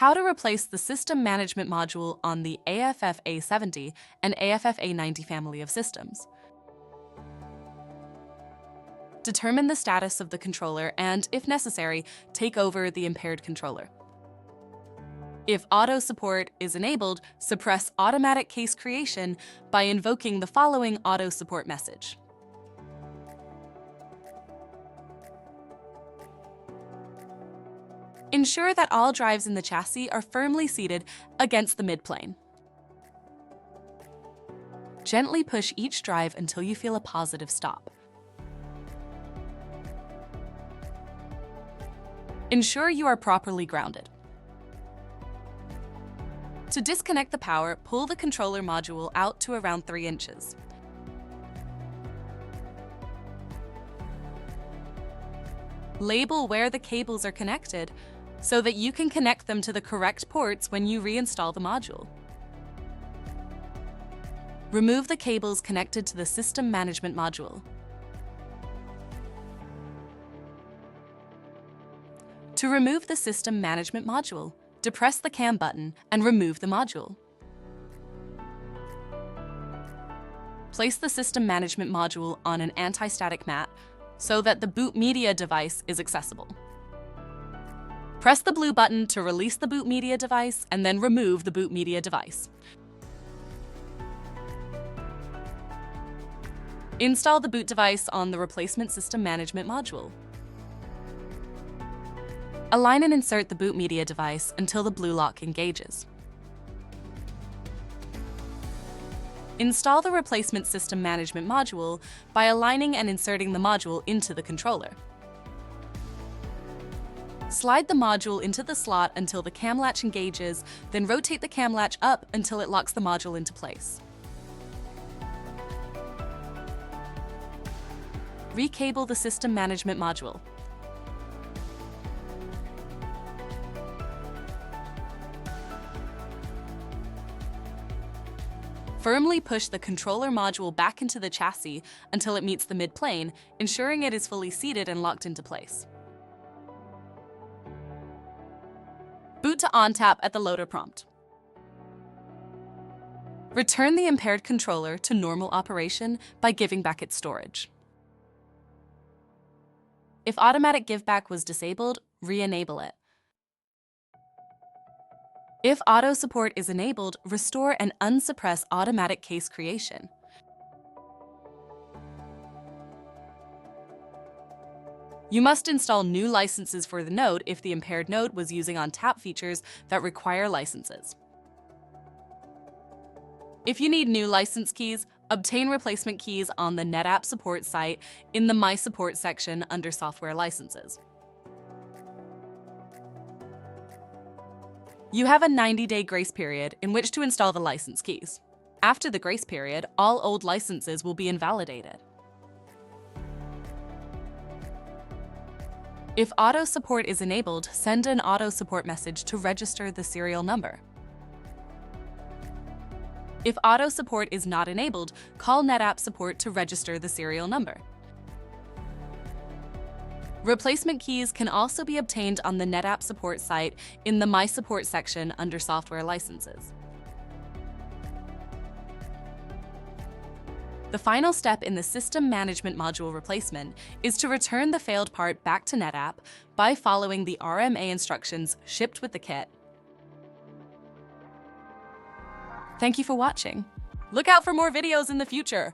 How to replace the System Management Module on the AFF A70 and AFF A90 family of systems. Determine the status of the controller and, if necessary, take over the impaired controller. If auto support is enabled, suppress automatic case creation by invoking the following auto support message. Ensure that all drives in the chassis are firmly seated against the midplane. Gently push each drive until you feel a positive stop. Ensure you are properly grounded. To disconnect the power, pull the controller module out to around 3 inches. Label where the cables are connected so that you can connect them to the correct ports when you reinstall the module. Remove the cables connected to the System Management Module. To remove the System Management Module, depress the CAM button and remove the module. Place the System Management Module on an anti-static mat so that the boot media device is accessible. Press the blue button to release the boot media device and then remove the boot media device. Install the boot device on the replacement System Management Module. Align and insert the boot media device until the blue lock engages. Install the replacement System Management Module by aligning and inserting the module into the controller. Slide the module into the slot until the cam latch engages, then rotate the cam latch up until it locks the module into place. Recable the System Management Module. Firmly push the controller module back into the chassis until it meets the mid-plane, ensuring it is fully seated and locked into place. Boot to on-tap at the loader prompt. Return the impaired controller to normal operation by giving back its storage. If automatic giveback was disabled, re-enable it. If auto support is enabled, restore and unsuppress automatic case creation. You must install new licenses for the node if the impaired node was using on-tap features that require licenses. If you need new license keys, obtain replacement keys on the NetApp support site in the My Support section under Software Licenses. You have a 90-day grace period in which to install the license keys. After the grace period, all old licenses will be invalidated. If auto support is enabled, send an auto support message to register the serial number. If auto support is not enabled, call NetApp support to register the serial number. Replacement keys can also be obtained on the NetApp support site in the My Support section under Software Licenses. The final step in the System Management Module replacement is to return the failed part back to NetApp by following the RMA instructions shipped with the kit. Thank you for watching. Look out for more videos in the future.